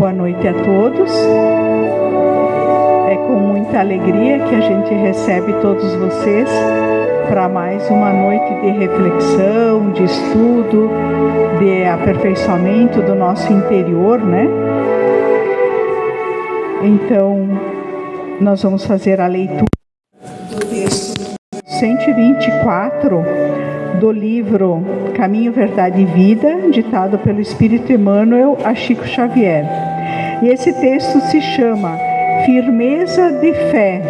Boa noite a todos. É com muita alegria que a gente recebe todos vocês para mais uma noite de reflexão, de estudo, de aperfeiçoamento do nosso interior, né? Então, nós vamos fazer a leitura do texto 124 do livro Caminho, Verdade e Vida, ditado pelo Espírito Emmanuel a Chico Xavier. E esse texto se chama Firmeza de Fé.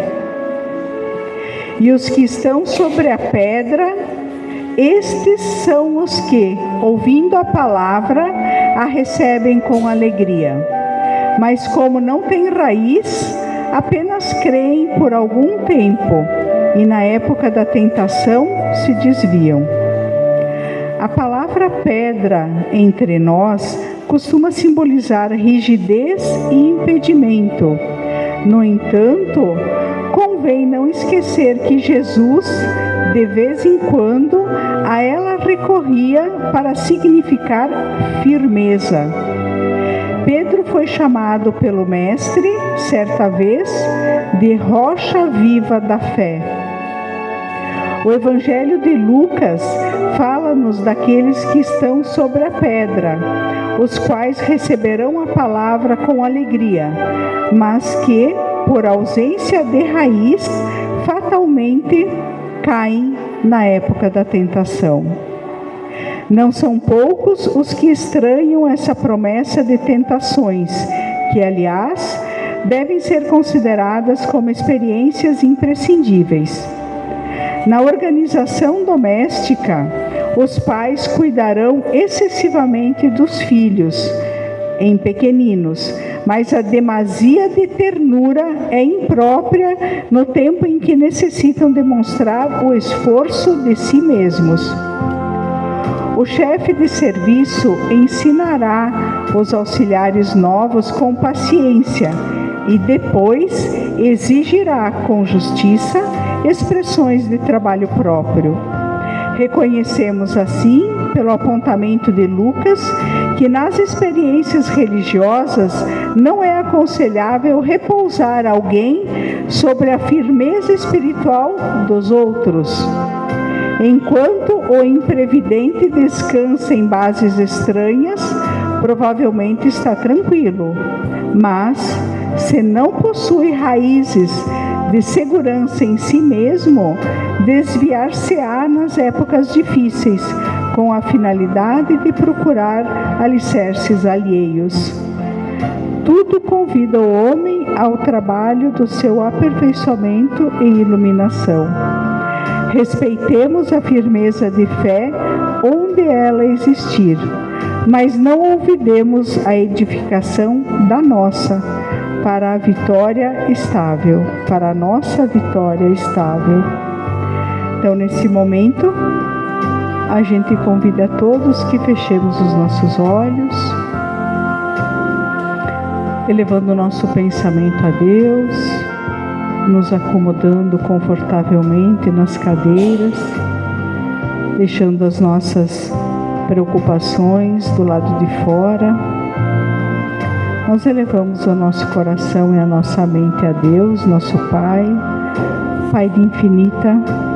E os que estão sobre a pedra, estes são os que, ouvindo a palavra, a recebem com alegria. Mas como não têm raiz, apenas creem por algum tempo e na época da tentação se desviam. A palavra pedra entre nós costuma simbolizar rigidez e impedimento. No entanto, convém não esquecer que Jesus, de vez em quando, a ela recorria para significar firmeza. Pedro foi chamado pelo Mestre, certa vez, de rocha viva da fé. O Evangelho de Lucas fala-nos daqueles que estão sobre a pedra, os quais receberão a palavra com alegria, mas que, por ausência de raiz, fatalmente caem na época da tentação. Não são poucos os que estranham essa promessa de tentações, que, aliás, devem ser consideradas como experiências imprescindíveis. Na organização doméstica, os pais cuidarão excessivamente dos filhos, em pequeninos, mas a demasia de ternura é imprópria no tempo em que necessitam demonstrar o esforço de si mesmos. O chefe de serviço ensinará os auxiliares novos com paciência e depois exigirá com justiça expressões de trabalho próprio. Reconhecemos assim, pelo apontamento de Lucas, que nas experiências religiosas não é aconselhável repousar alguém sobre a firmeza espiritual dos outros. Enquanto o imprevidente descansa em bases estranhas, provavelmente está tranquilo, mas se não possui raízes de segurança em si mesmo, desviar-se-á nas épocas difíceis, com a finalidade de procurar alicerces alheios. Tudo convida o homem ao trabalho do seu aperfeiçoamento e iluminação. Respeitemos a firmeza de fé onde ela existir, mas não olvidemos a edificação da nossa, para a vitória estável, para a nossa vitória estável. Então, nesse momento, a gente convida a todos que fechemos os nossos olhos, elevando o nosso pensamento a Deus, nos acomodando confortavelmente nas cadeiras, deixando as nossas preocupações do lado de fora. Nós elevamos o nosso coração e a nossa mente a Deus, nosso Pai, Pai de infinita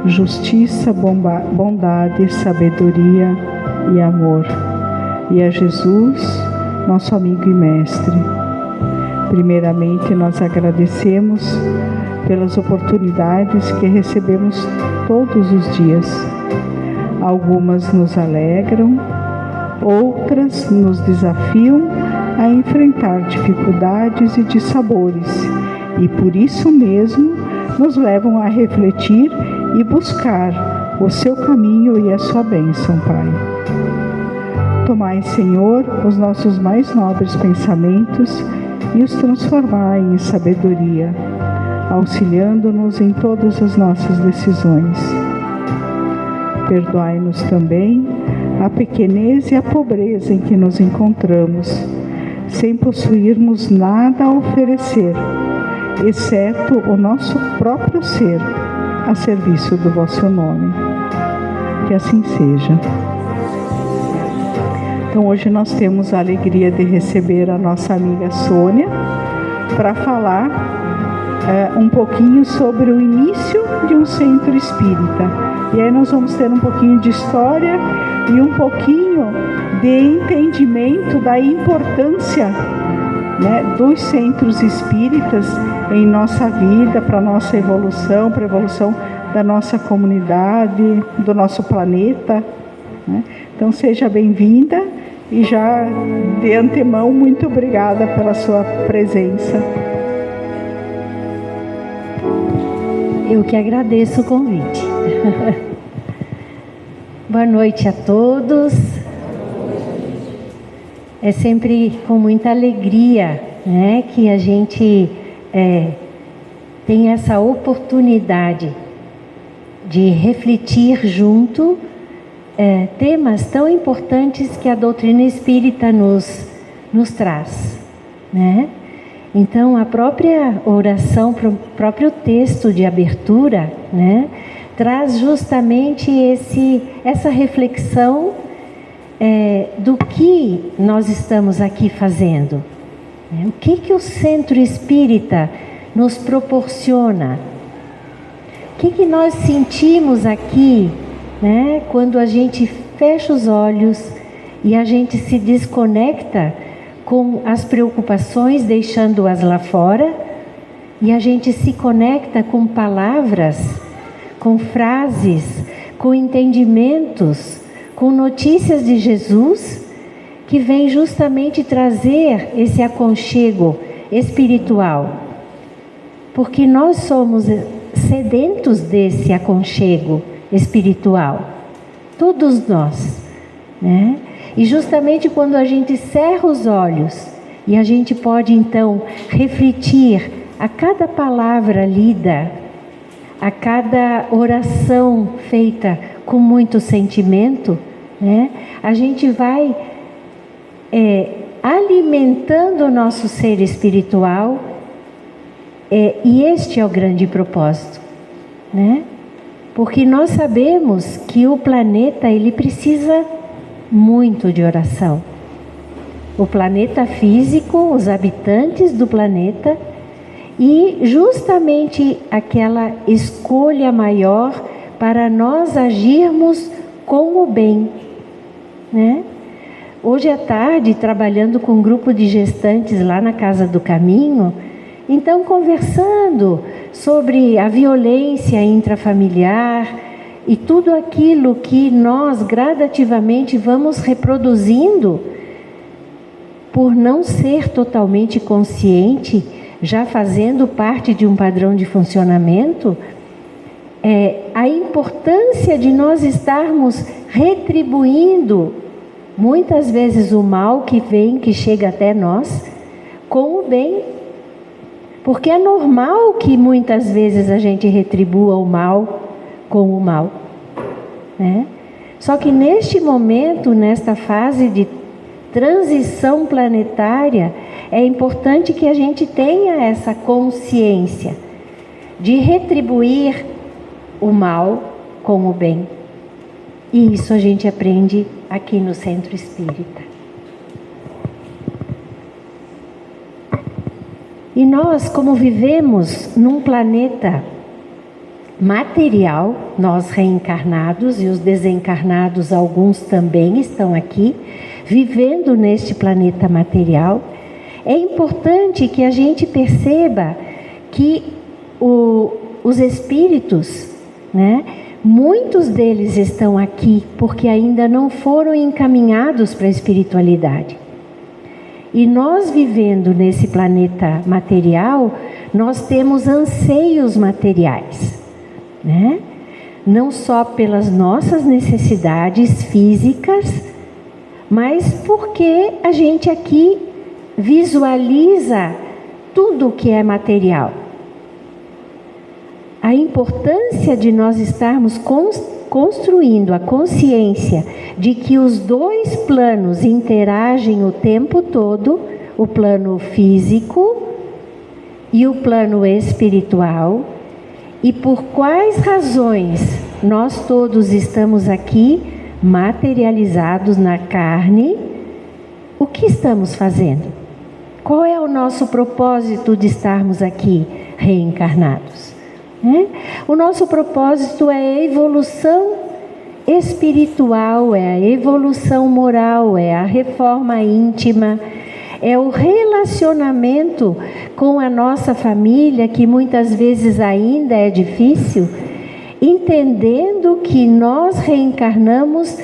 justiça, bondade, sabedoria e amor, e a Jesus, nosso amigo e mestre. Primeiramente, nós agradecemos pelas oportunidades que recebemos todos os dias. Algumas nos alegram, outras nos desafiam a enfrentar dificuldades e dissabores, e por isso mesmo nos levam a refletir e buscar o seu caminho e a sua bênção, Pai. Tomai, Senhor, os nossos mais nobres pensamentos e os transformai em sabedoria, auxiliando-nos em todas as nossas decisões. Perdoai-nos também a pequenez e a pobreza em que nos encontramos, sem possuirmos nada a oferecer, exceto o nosso próprio ser, a serviço do vosso nome. Que assim seja. Então hoje nós temos a alegria de receber a nossa amiga Sônia para falar um pouquinho sobre o início de um centro espírita. E aí nós vamos ter um pouquinho de história e um pouquinho de entendimento da importância, né, dos centros espíritas em nossa vida, para a nossa evolução, para a evolução da nossa comunidade, do nosso planeta, né? Então seja bem-vinda e já de antemão muito obrigada pela sua presença. Eu que agradeço o convite. Boa noite a todos. É sempre com muita alegria, né, que a gente tem essa oportunidade de refletir junto temas tão importantes que a doutrina espírita nos traz, né? Então, a própria oração, o próprio texto de abertura, né, traz justamente essa reflexão do que nós estamos aqui fazendo. O que o centro espírita nos proporciona? O que nós sentimos aqui, né, quando a gente fecha os olhos e a gente se desconecta com as preocupações, deixando-as lá fora, e a gente se conecta com palavras, com frases, com entendimentos, com notícias de Jesus, que vem justamente trazer esse aconchego espiritual. Porque nós somos sedentos desse aconchego espiritual, todos nós, né? E justamente quando a gente cerra os olhos e a gente pode então refletir a cada palavra lida, a cada oração feita com muito sentimento, né, a gente vai alimentando o nosso ser espiritual, e este é o grande propósito, né? Porque nós sabemos que o planeta ele precisa muito de oração. O planeta físico, os habitantes do planeta, e justamente aquela escolha maior para nós agirmos com o bem, né? Hoje à tarde, trabalhando com um grupo de gestantes lá na Casa do Caminho, então conversando sobre a violência intrafamiliar e tudo aquilo que nós gradativamente vamos reproduzindo por não ser totalmente consciente, já fazendo parte de um padrão de funcionamento, a importância de nós estarmos retribuindo muitas vezes o mal que chega até nós, com o bem. Porque é normal que muitas vezes a gente retribua o mal com o mal, né? Só que neste momento, nesta fase de transição planetária, é importante que a gente tenha essa consciência de retribuir o mal com o bem. E isso a gente aprende aqui no Centro Espírita. E nós, como vivemos num planeta material, nós reencarnados e os desencarnados, alguns também estão aqui, vivendo neste planeta material, é importante que a gente perceba que os espíritos, né, muitos deles estão aqui porque ainda não foram encaminhados para a espiritualidade. E nós vivendo nesse planeta material, nós temos anseios materiais, né? Não só pelas nossas necessidades físicas, mas porque a gente aqui visualiza tudo que é material. A importância de nós estarmos construindo a consciência de que os dois planos interagem o tempo todo, o plano físico e o plano espiritual, e por quais razões nós todos estamos aqui materializados na carne, o que estamos fazendo? Qual é o nosso propósito de estarmos aqui reencarnados? O nosso propósito é a evolução espiritual, é a evolução moral, é a reforma íntima, é o relacionamento com a nossa família, que muitas vezes ainda é difícil, entendendo que nós reencarnamos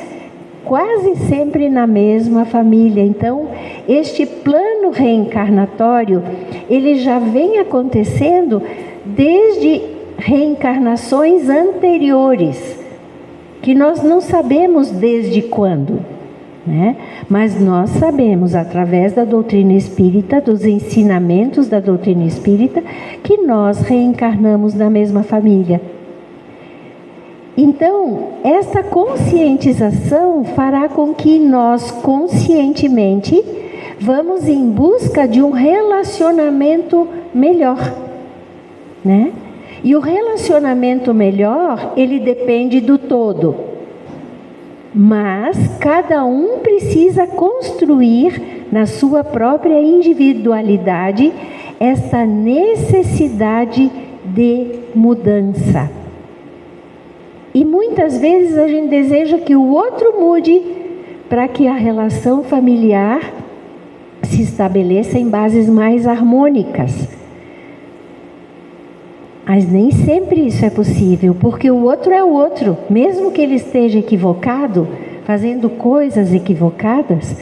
quase sempre na mesma família. Então, este plano reencarnatório, ele já vem acontecendo desde reencarnações anteriores, que nós não sabemos desde quando, né? Mas nós sabemos, através da doutrina espírita, dos ensinamentos da doutrina espírita, que nós reencarnamos na mesma família. Então, essa conscientização fará com que nós, conscientemente, vamos em busca de um relacionamento melhor, né? E o relacionamento melhor, ele depende do todo. Mas cada um precisa construir na sua própria individualidade essa necessidade de mudança. E muitas vezes a gente deseja que o outro mude para que a relação familiar se estabeleça em bases mais harmônicas. Mas nem sempre isso é possível, porque o outro é o outro. Mesmo que ele esteja equivocado, fazendo coisas equivocadas,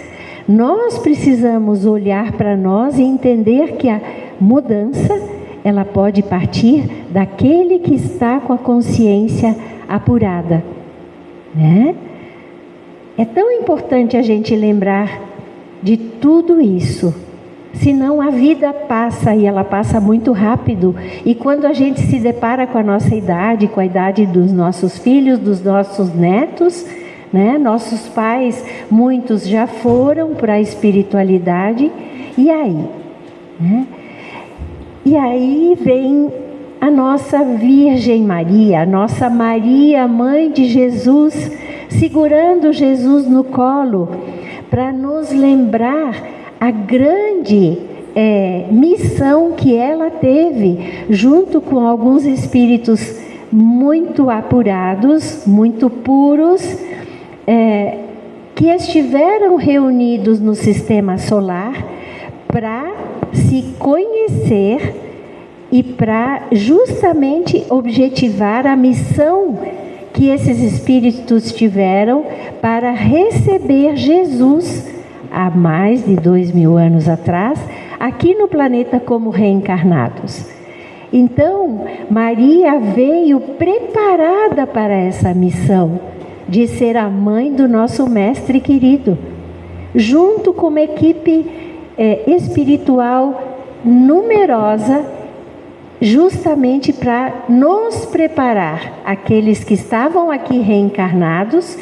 nós precisamos olhar para nós e entender que a mudança, ela pode partir daquele que está com a consciência apurada, né? É tão importante a gente lembrar de tudo isso. Senão a vida passa, e ela passa muito rápido. E quando a gente se depara com a nossa idade, com a idade dos nossos filhos, dos nossos netos, né? Nossos pais, muitos já foram para a espiritualidade. E aí? Né? E aí vem a nossa Virgem Maria, a nossa Maria, Mãe de Jesus, segurando Jesus no colo, para nos lembrar a grande missão que ela teve, junto com alguns espíritos muito apurados, muito puros, que estiveram reunidos no sistema solar para se conhecer e para justamente objetivar a missão que esses espíritos tiveram para receber Jesus há mais de 2000 anos atrás, aqui no planeta como reencarnados. Então, Maria veio preparada para essa missão de ser a mãe do nosso mestre querido, junto com uma equipe espiritual numerosa, justamente para nos preparar, aqueles que estavam aqui reencarnados,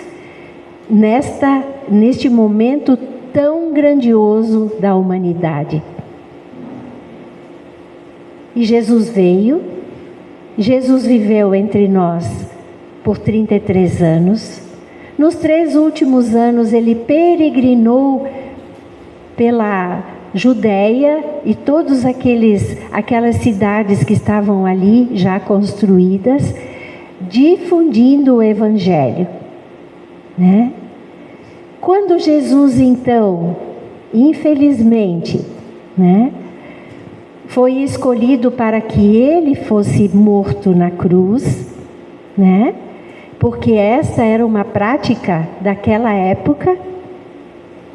neste momento tão grandioso da humanidade. E Jesus veio, Jesus viveu entre nós por 33 anos. Nos 3 últimos anos ele peregrinou pela Judéia e todas aquelas cidades que estavam ali já construídas, difundindo o Evangelho, né? Quando Jesus, então, infelizmente, né, foi escolhido para que ele fosse morto na cruz, né, porque essa era uma prática daquela época,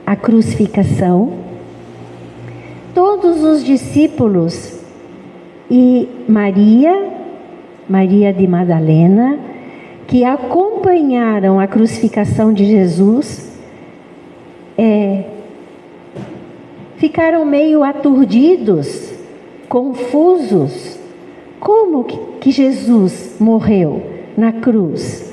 a crucificação, todos os discípulos e Maria de Madalena, que acompanharam a crucificação de Jesus, ficaram meio aturdidos, confusos. Como que Jesus morreu na cruz?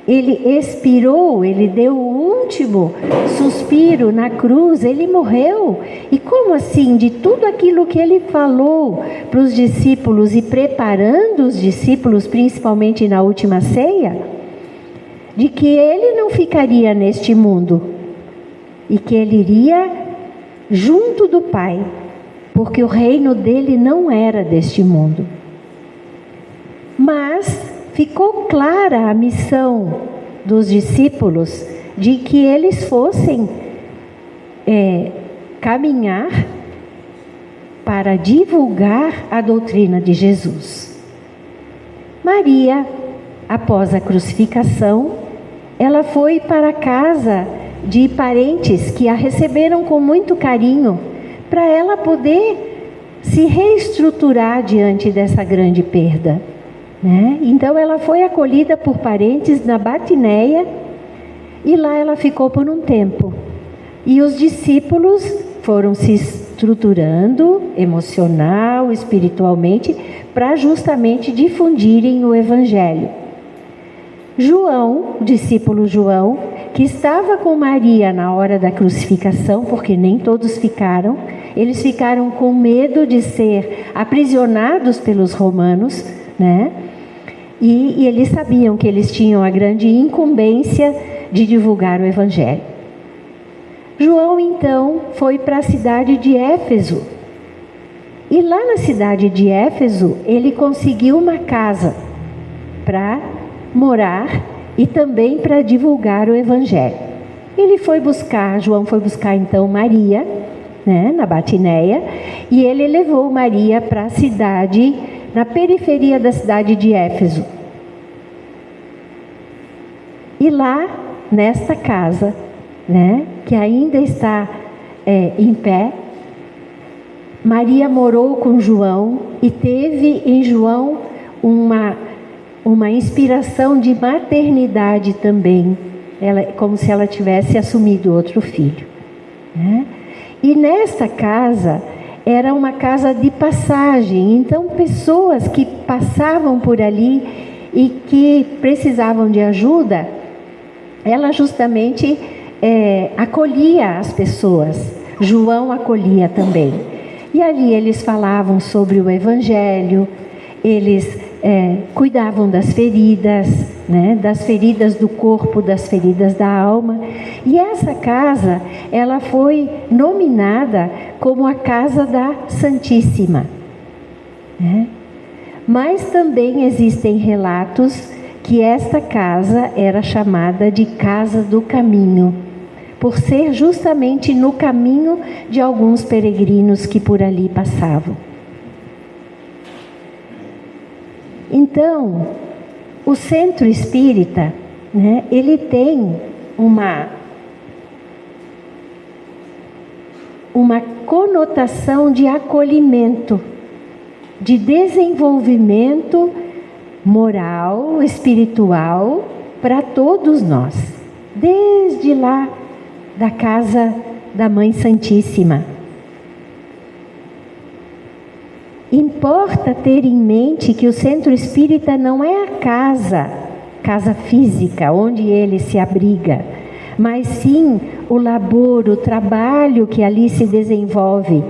Ele expirou, ele deu o último suspiro na cruz, ele morreu. E como assim? De tudo aquilo que ele falou para os discípulos e preparando os discípulos, principalmente na última ceia, de que ele não ficaria neste mundo, e que ele iria junto do Pai, porque o reino dele não era deste mundo. Mas ficou clara a missão dos discípulos de que eles fossem caminhar para divulgar a doutrina de Jesus. Maria, após a crucificação, ela foi para a casa de parentes que a receberam com muito carinho, para ela poder se reestruturar diante dessa grande perda, né? Então ela foi acolhida por parentes na Batineia e lá ela ficou por um tempo. E os discípulos foram se estruturando emocional, espiritualmente, para justamente difundirem o Evangelho. João, o discípulo João, que estava com Maria na hora da crucificação, porque nem todos ficaram, eles ficaram com medo de ser aprisionados pelos romanos, né? E eles sabiam que eles tinham a grande incumbência de divulgar o Evangelho. João, então, foi para a cidade de Éfeso. E lá na cidade de Éfeso, ele conseguiu uma casa para morar e também para divulgar o Evangelho. João foi buscar então Maria, né, na Batineia, e ele levou Maria para a cidade, na periferia da cidade de Éfeso. E lá, nesta casa, né, que ainda está em pé, Maria morou com João e teve em João uma inspiração de maternidade também, como se ela tivesse assumido outro filho, né? E nesta casa era uma casa de passagem, então pessoas que passavam por ali e que precisavam de ajuda, ela justamente acolhia as pessoas. João acolhia também. E ali eles falavam sobre o Evangelho, eles cuidavam das feridas, né, das feridas do corpo, das feridas da alma. E essa casa, ela foi nominada como a Casa da Santíssima, né? Mas também existem relatos que esta casa era chamada de Casa do Caminho, por ser justamente no caminho de alguns peregrinos que por ali passavam. Então, o centro espírita, né, ele tem uma conotação de acolhimento, de desenvolvimento moral, espiritual, para todos nós, desde lá da casa da Mãe Santíssima. Importa ter em mente que o centro espírita não é a casa física, onde ele se abriga, mas sim o labor, o trabalho que ali se desenvolve,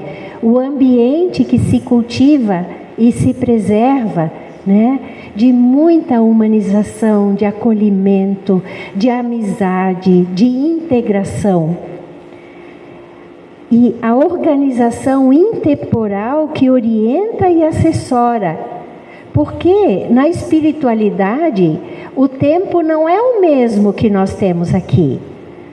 o ambiente que se cultiva e se preserva, né? De muita humanização, de acolhimento, de amizade, de integração. E a organização intemporal que orienta e assessora. Porque na espiritualidade, o tempo não é o mesmo que nós temos aqui.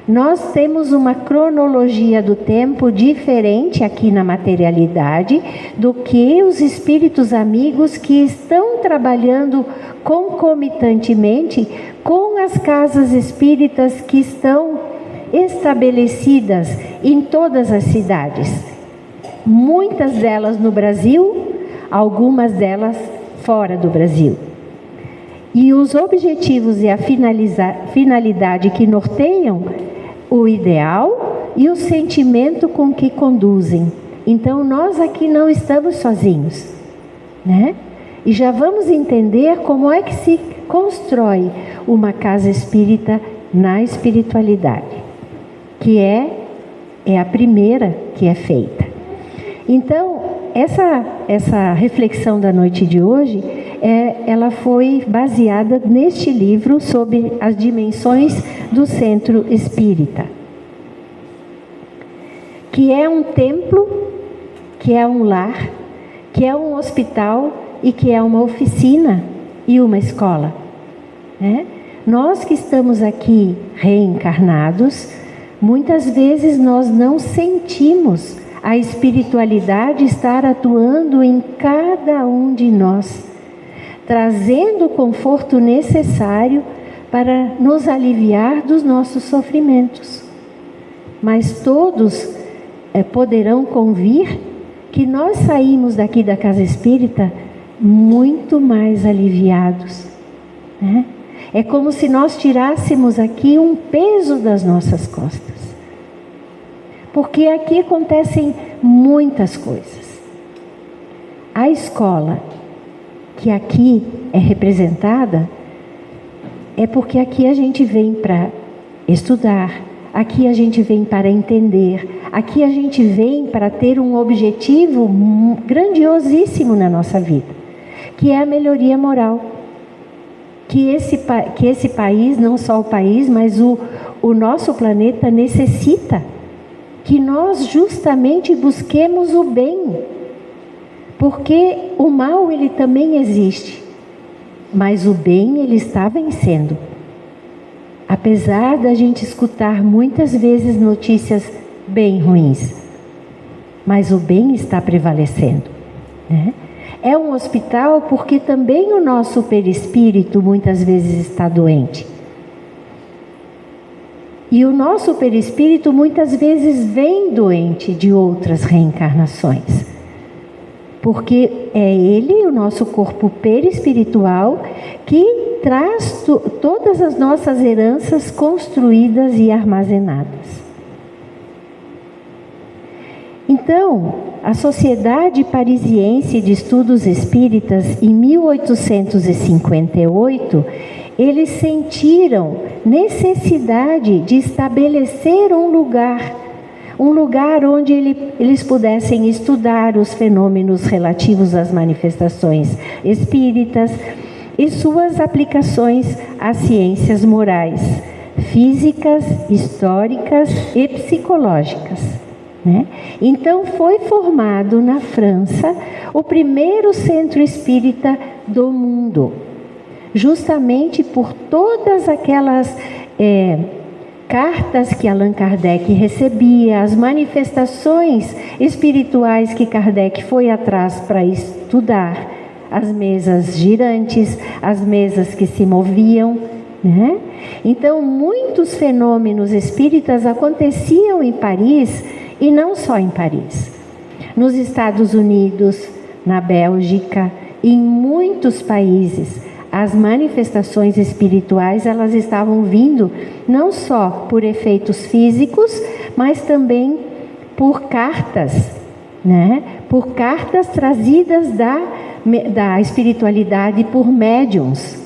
Nós temos uma cronologia do tempo diferente aqui na materialidade do que os espíritos amigos que estão trabalhando concomitantemente com as casas espíritas que estão estabelecidas em todas as cidades. Muitas delas no Brasil, algumas delas fora do Brasil. E os objetivos e a finalidade que norteiam o ideal e o sentimento com que conduzem. Então nós aqui não estamos sozinhos, né? E já vamos entender como é que se constrói uma casa espírita na espiritualidade, que é a primeira que é feita. Então, essa reflexão da noite de hoje, ela foi baseada neste livro sobre as dimensões do centro espírita. que é um templo, que é um lar, que é um hospital e que é uma oficina e uma escola, né? Nós que estamos aqui reencarnados, muitas vezes nós não sentimos a espiritualidade estar atuando em cada um de nós, trazendo o conforto necessário para nos aliviar dos nossos sofrimentos. Mas todos poderão convir que nós saímos daqui da casa espírita muito mais aliviados, né? É como se nós tirássemos aqui um peso das nossas costas. Porque aqui acontecem muitas coisas. A escola que aqui é representada é porque aqui a gente vem para estudar, aqui a gente vem para entender, aqui a gente vem para ter um objetivo grandiosíssimo na nossa vida, que é a melhoria moral. Que esse país, não só o país, mas o nosso planeta necessita que nós justamente busquemos o bem. Porque o mal ele também existe, mas o bem ele está vencendo. Apesar da gente escutar muitas vezes notícias bem ruins, mas o bem está prevalecendo, né? É um hospital porque também o nosso perispírito muitas vezes está doente. E o nosso perispírito muitas vezes vem doente de outras reencarnações. Porque é ele, o nosso corpo perispiritual, que traz todas as nossas heranças construídas e armazenadas. Então, a Sociedade Parisiense de Estudos Espíritas, em 1858, eles sentiram necessidade de estabelecer um lugar onde eles pudessem estudar os fenômenos relativos às manifestações espíritas e suas aplicações às ciências morais, físicas, históricas e psicológicas, né? Então foi formado na França o primeiro centro espírita do mundo, justamente por todas aquelas cartas que Allan Kardec recebia, as manifestações espirituais que Kardec foi atrás para estudar, as mesas girantes, as mesas que se moviam, né? Então muitos fenômenos espíritas aconteciam em Paris. E não só em Paris, nos Estados Unidos, na Bélgica, em muitos países, as manifestações espirituais elas estavam vindo não só por efeitos físicos, mas também por cartas, né? Por cartas trazidas da espiritualidade por médiuns.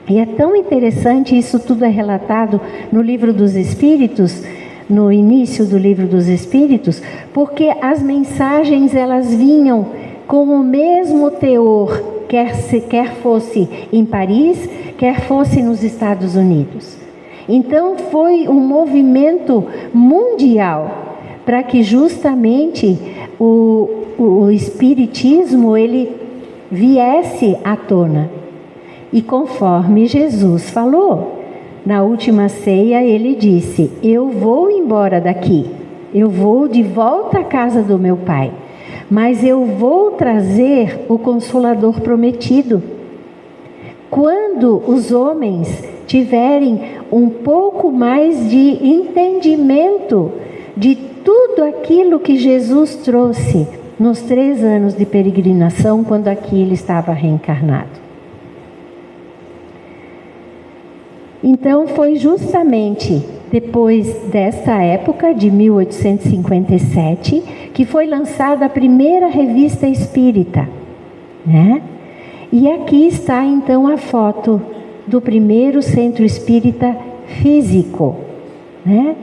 E é tão interessante, isso tudo é relatado no Livro dos Espíritos, no início do Livro dos Espíritos, porque as mensagens elas vinham com o mesmo teor, quer fosse em Paris, quer fosse nos Estados Unidos. Então foi um movimento mundial para que justamente o espiritismo ele viesse à tona. E conforme Jesus falou, na última ceia ele disse: eu vou embora daqui, eu vou de volta à casa do meu Pai, mas eu vou trazer o Consolador prometido. Quando os homens tiverem um pouco mais de entendimento de tudo aquilo que Jesus trouxe nos 3 anos de peregrinação, quando aqui ele estava reencarnado. Então foi justamente depois desta época, de 1857, que foi lançada a primeira revista espírita, né? E aqui está então a foto do primeiro centro espírita físico, né?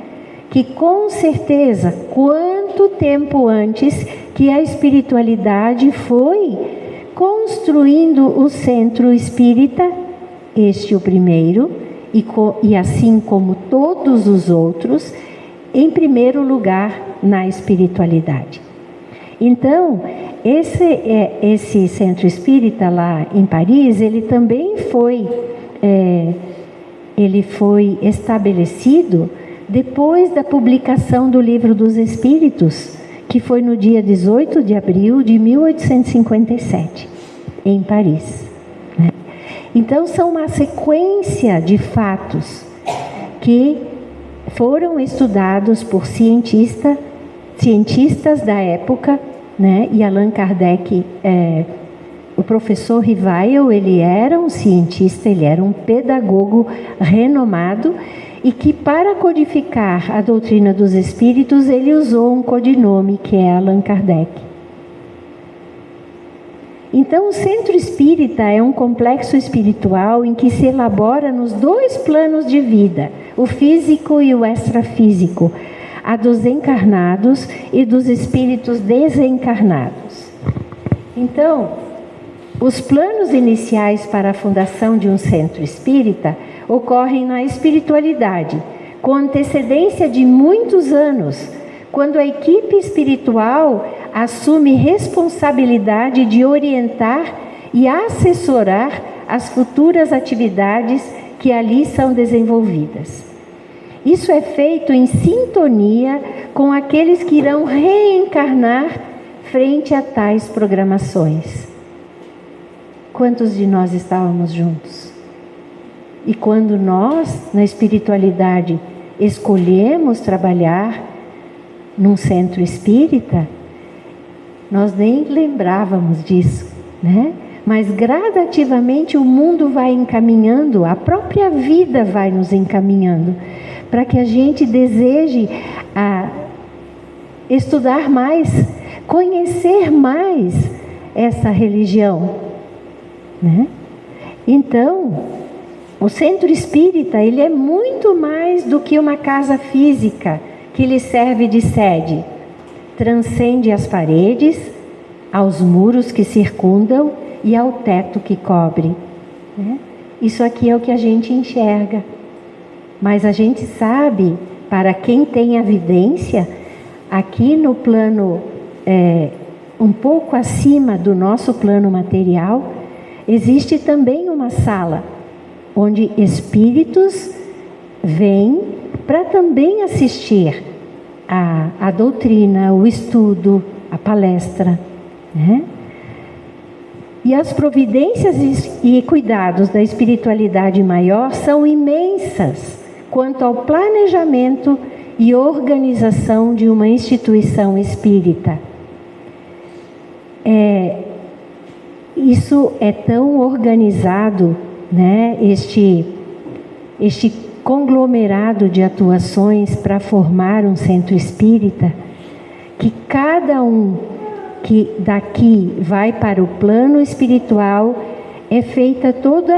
Que com certeza, quanto tempo antes que a espiritualidade foi construindo o centro espírita, este o primeiro, e assim como todos os outros, em primeiro lugar na espiritualidade. Então, esse centro espírita lá em Paris, ele também foi estabelecido depois da publicação do Livro dos Espíritos, que foi no dia 18 de abril de 1857, em Paris. Então, são uma sequência de fatos que foram estudados por cientistas da época, né? E Allan Kardec, o professor Rivail, ele era um cientista, ele era um pedagogo renomado, e que para codificar a doutrina dos espíritos, ele usou um codinome, que é Allan Kardec. Então, o centro espírita é um complexo espiritual em que se elabora nos dois planos de vida, o físico e o extrafísico, a dos encarnados e dos espíritos desencarnados. Então, os planos iniciais para a fundação de um centro espírita ocorrem na espiritualidade, com antecedência de muitos anos, quando a equipe espiritual assume responsabilidade de orientar e assessorar as futuras atividades que ali são desenvolvidas. Isso é feito em sintonia com aqueles que irão reencarnar frente a tais programações. Quantos de nós estávamos juntos? E quando nós, na espiritualidade, escolhemos trabalhar num centro espírita, nós nem lembrávamos disso, né? Mas gradativamente o mundo vai encaminhando, a própria vida vai nos encaminhando, para que a gente deseje estudar mais, conhecer mais essa religião, né? Então, o centro espírita, ele é muito mais do que uma casa física que lhe serve de sede. Transcende as paredes, aos muros que circundam e ao teto que cobre, né? Isso aqui é o que a gente enxerga. Mas a gente sabe, para quem tem a vidência, aqui no plano, um pouco acima do nosso plano material, existe também uma sala, onde espíritos vêm para também assistir a doutrina, o estudo, a palestra, né? E as providências e cuidados da espiritualidade maior são imensas quanto ao planejamento e organização de uma instituição espírita. Isso é tão organizado, né? Este conglomerado de atuações para formar um centro espírita, que cada um que daqui vai para o plano espiritual, é feita toda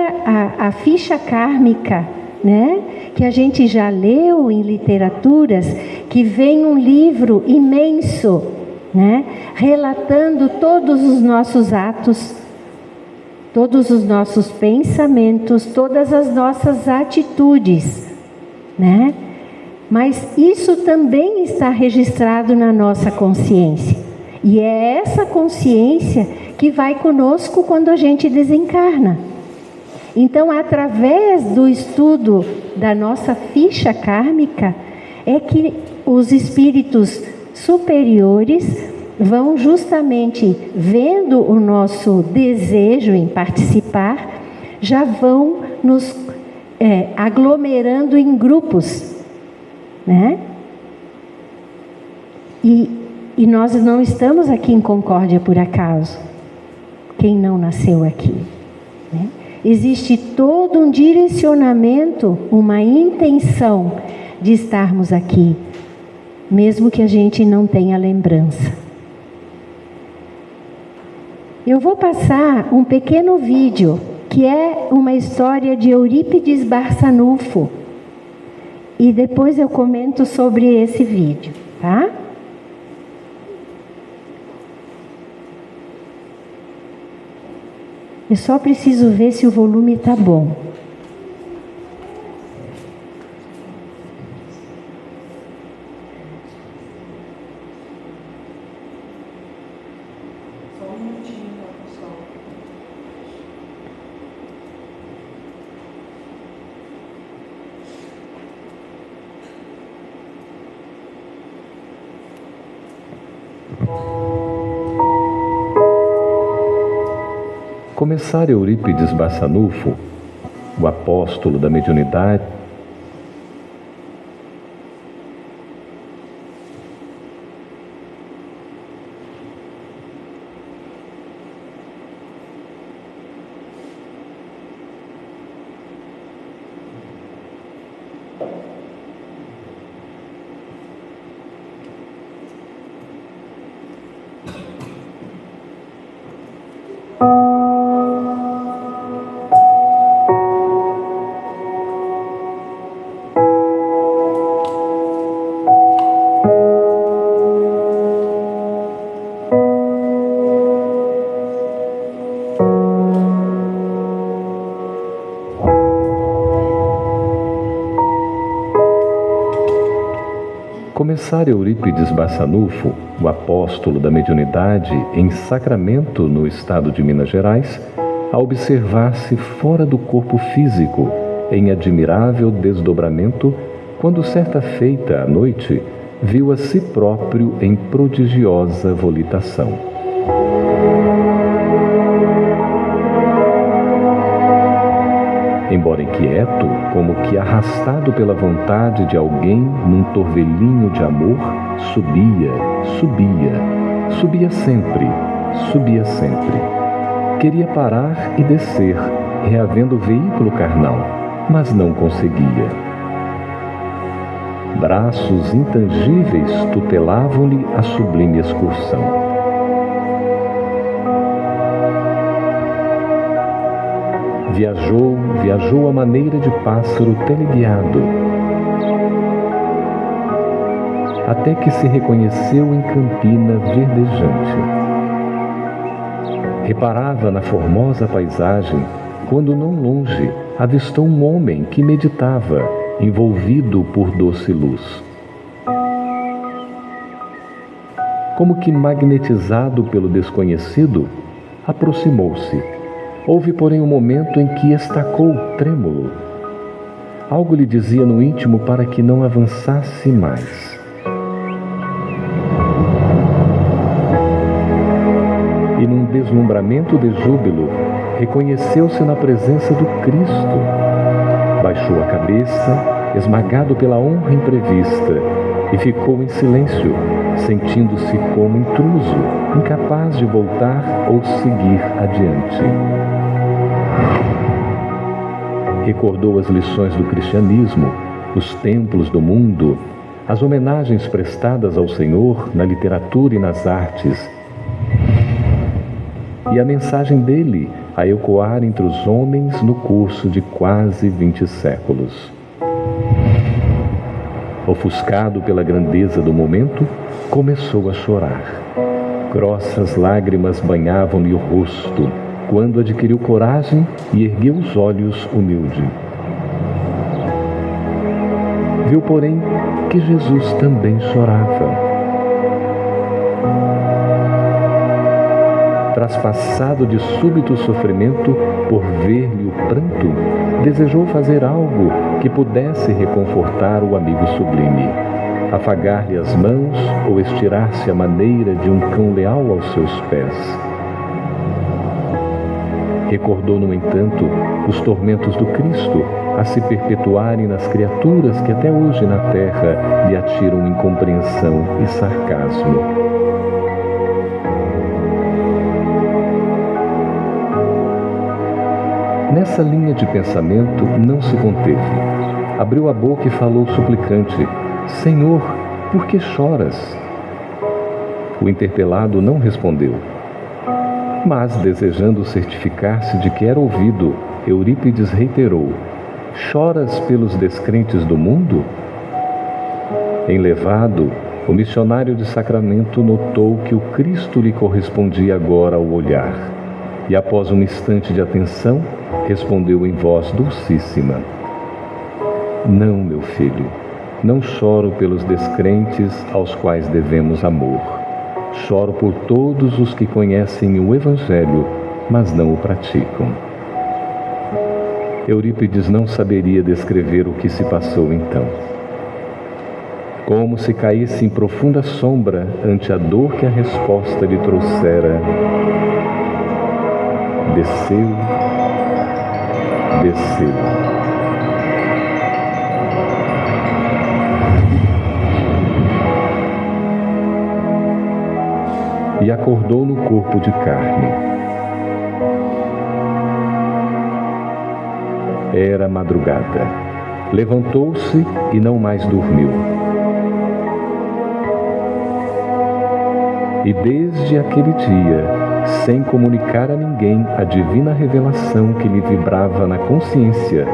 a ficha kármica, né? Que a gente já leu em literaturas, que vem um livro imenso, né? Relatando todos os nossos atos, todos os nossos pensamentos, todas as nossas atitudes, né? Mas isso também está registrado na nossa consciência. E é essa consciência que vai conosco quando a gente desencarna. Então, através do estudo da nossa ficha kármica, é que os espíritos superiores vão justamente, vendo o nosso desejo em participar, já vão nos aglomerando em grupos, né? E nós não estamos aqui em Concórdia por acaso, quem não nasceu aqui, né? Existe todo um direcionamento, uma intenção de estarmos aqui, mesmo que a gente não tenha lembrança. Eu vou passar um pequeno vídeo, que é uma história de Eurípides Barçanufo, e depois eu comento sobre esse vídeo, tá? Eu só preciso ver se o volume está bom. Comissário Eurípides Bassanufo, o apóstolo da mediunidade, Comissário Eurípides Bassanufo, o apóstolo da mediunidade, em Sacramento, no estado de Minas Gerais, a observar-se fora do corpo físico, em admirável desdobramento, quando certa feita à noite, viu a si próprio em prodigiosa volitação. Embora inquieto, como que arrastado pela vontade de alguém num torvelinho de amor, subia sempre. Queria parar e descer, reavendo o veículo carnal, mas não conseguia. Braços intangíveis tutelavam-lhe a sublime excursão. Viajou à maneira de pássaro teleguiado, até que se reconheceu em campina verdejante. Reparava na formosa paisagem, quando não longe avistou um homem que meditava, envolvido por doce luz. Como que magnetizado pelo desconhecido, aproximou-se. Houve, porém, um momento em que estacou trêmulo. Algo lhe dizia no íntimo para que não avançasse mais. E num deslumbramento de júbilo, reconheceu-se na presença do Cristo. Baixou a cabeça, esmagado pela honra imprevista, e ficou em silêncio, sentindo-se como intruso, incapaz de voltar ou seguir adiante. Recordou as lições do cristianismo, os templos do mundo, as homenagens prestadas ao Senhor na literatura e nas artes, e a mensagem dele a ecoar entre os homens no curso de quase 20 séculos. Ofuscado pela grandeza do momento, começou a chorar. Grossas lágrimas banhavam-lhe o rosto, quando adquiriu coragem e ergueu os olhos humilde. Viu, porém, que Jesus também chorava. Traspassado de súbito sofrimento por ver-lhe o pranto, desejou fazer algo que pudesse reconfortar o amigo sublime, afagar-lhe as mãos ou estirar-se à maneira de um cão leal aos seus pés. Recordou, no entanto, os tormentos do Cristo a se perpetuarem nas criaturas que até hoje na terra lhe atiram incompreensão e sarcasmo. Nessa linha de pensamento não se conteve. Abriu a boca e falou suplicante: Senhor, por que choras? O interpelado não respondeu. Mas, desejando certificar-se de que era ouvido, Eurípides reiterou: Choras pelos descrentes do mundo? Enlevado, o missionário de Sacramento notou que o Cristo lhe correspondia agora ao olhar. E após um instante de atenção, respondeu em voz dulcíssima: Não, meu filho, não choro pelos descrentes aos quais devemos amor. Choro por todos os que conhecem o Evangelho, mas não o praticam. Eurípides não saberia descrever o que se passou então. Como se caísse em profunda sombra ante a dor que a resposta lhe trouxera. Desceu, desceu. E acordou no corpo de carne. Era madrugada. Levantou-se e não mais dormiu. E desde aquele dia, sem comunicar a ninguém a divina revelação que lhe vibrava na consciência,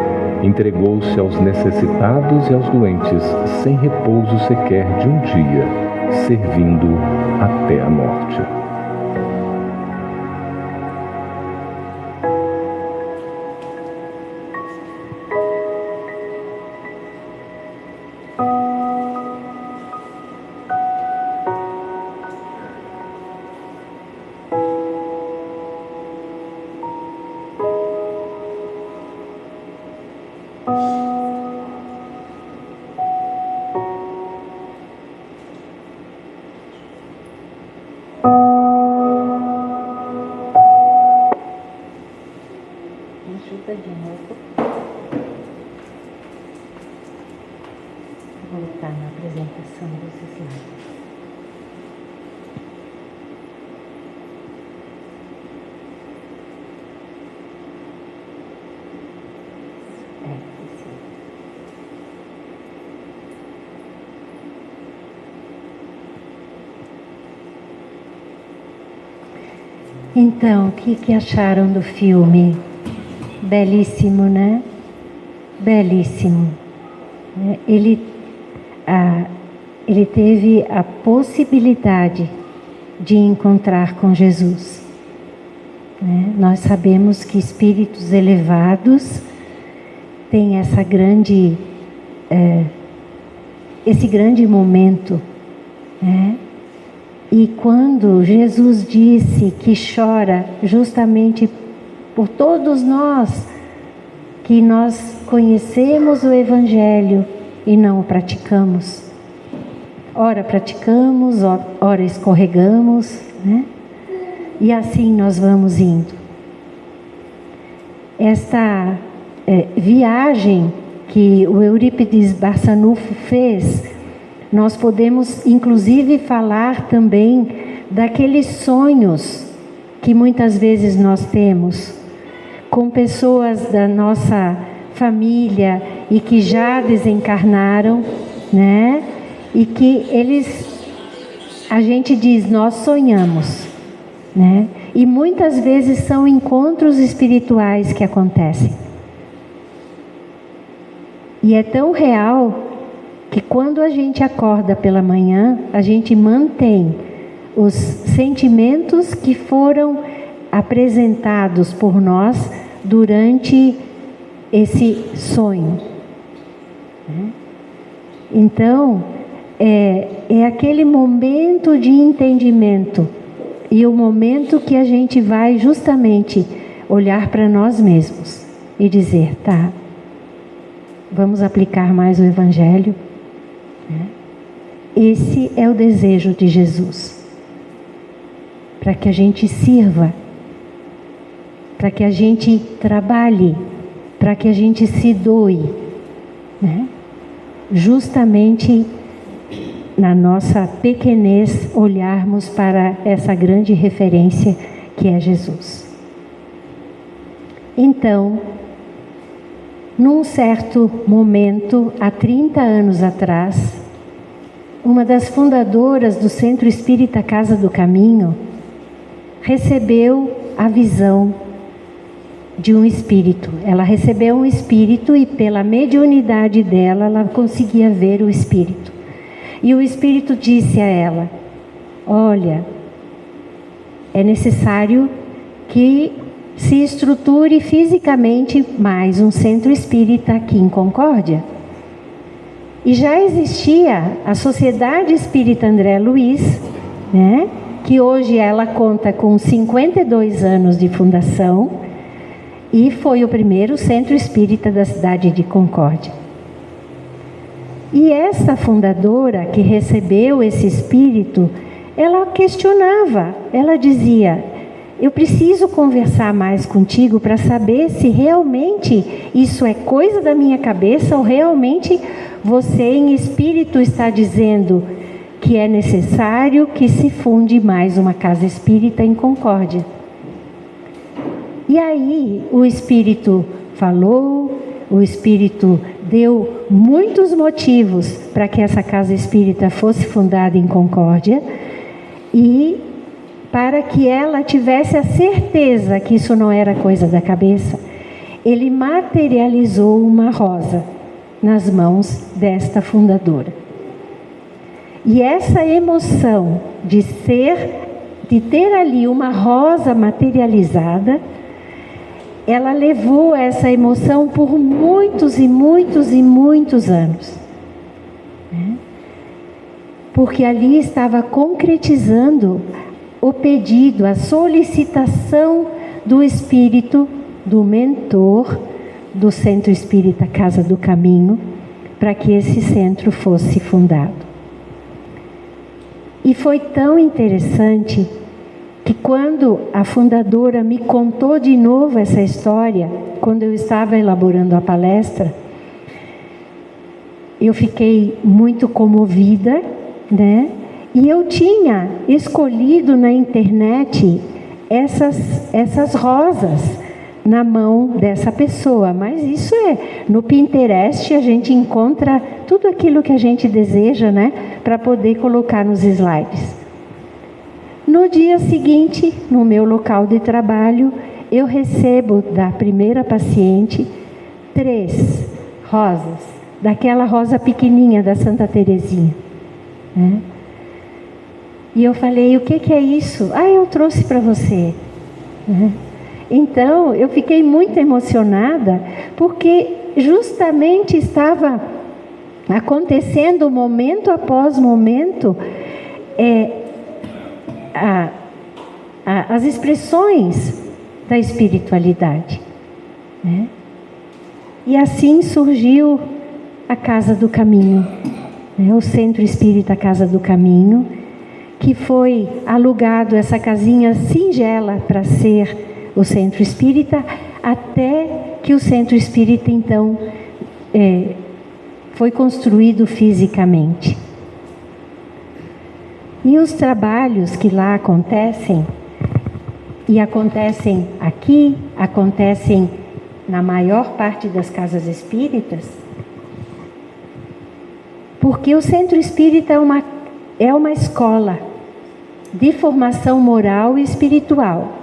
entregou-se aos necessitados e aos doentes, sem repouso sequer de um dia, servindo até a morte. Ajuda de novo. Vou voltar na apresentação dos slides. Então, o que acharam do filme? Belíssimo, né? Belíssimo. Ele teve a possibilidade de encontrar com Jesus. Nós sabemos que espíritos elevados têm esse grande momento, né? E quando Jesus disse que chora justamente por todos nós, que nós conhecemos o Evangelho e não o praticamos. Ora praticamos, ora escorregamos, né? E assim nós vamos indo. Esta viagem que o Eurípides Barçanufo fez, nós podemos inclusive falar também daqueles sonhos que muitas vezes nós temos com pessoas da nossa família e que já desencarnaram, né? E que a gente diz, nós sonhamos, né? E muitas vezes são encontros espirituais que acontecem. E é tão real que quando a gente acorda pela manhã, a gente mantém os sentimentos que foram apresentados por nós durante esse sonho. Então, é aquele momento de entendimento e o momento que a gente vai justamente olhar para nós mesmos e dizer, tá, vamos aplicar mais o Evangelho. Esse é o desejo de Jesus, para que a gente sirva, para que a gente trabalhe, para que a gente se doe, né? Justamente na nossa pequenez olharmos para essa grande referência que é Jesus. Então, num certo momento, há 30 anos atrás, uma das fundadoras do Centro Espírita Casa do Caminho recebeu a visão de um espírito. Ela recebeu um espírito e pela mediunidade dela, ela conseguia ver o espírito. E o espírito disse a ela, olha, é necessário que se estruture fisicamente mais um centro espírita aqui em Concórdia. E já existia a Sociedade Espírita André Luiz, né? que hoje ela conta com 52 anos de fundação e foi o primeiro centro espírita da cidade de Concórdia. E essa fundadora que recebeu esse espírito, ela questionava, ela dizia: eu preciso conversar mais contigo para saber se realmente isso é coisa da minha cabeça ou realmente você em espírito está dizendo que é necessário que se funde mais uma casa espírita em Concórdia. E aí o espírito falou, o espírito deu muitos motivos para que essa casa espírita fosse fundada em Concórdia e para que ela tivesse a certeza que isso não era coisa da cabeça, ele materializou uma rosa nas mãos desta fundadora. E essa emoção de ter ali uma rosa materializada, ela levou essa emoção por muitos e muitos e muitos anos. Porque ali estava concretizando o pedido, a solicitação do espírito, do mentor, do Centro Espírita Casa do Caminho, para que esse centro fosse fundado. E foi tão interessante que quando a fundadora me contou de novo essa história, quando eu estava elaborando a palestra, eu fiquei muito comovida, né? E eu tinha escolhido na internet essas rosas na mão dessa pessoa, mas isso no Pinterest a gente encontra tudo aquilo que a gente deseja, né, para poder colocar nos slides. No dia seguinte, no meu local de trabalho, eu recebo da primeira paciente 3 rosas, daquela rosa pequenininha da Santa Terezinha, né? E eu falei: o que é isso? Eu trouxe para você, né? Então, eu fiquei muito emocionada, porque justamente estava acontecendo momento após momento as expressões da espiritualidade, né? E assim surgiu a Casa do Caminho, né? O Centro Espírita Casa do Caminho, que foi alugado, essa casinha singela, para ser o Centro Espírita, até que o Centro Espírita, então, foi construído fisicamente. E os trabalhos que lá acontecem, e acontecem aqui, acontecem na maior parte das casas espíritas, porque o Centro Espírita é uma escola de formação moral e espiritual.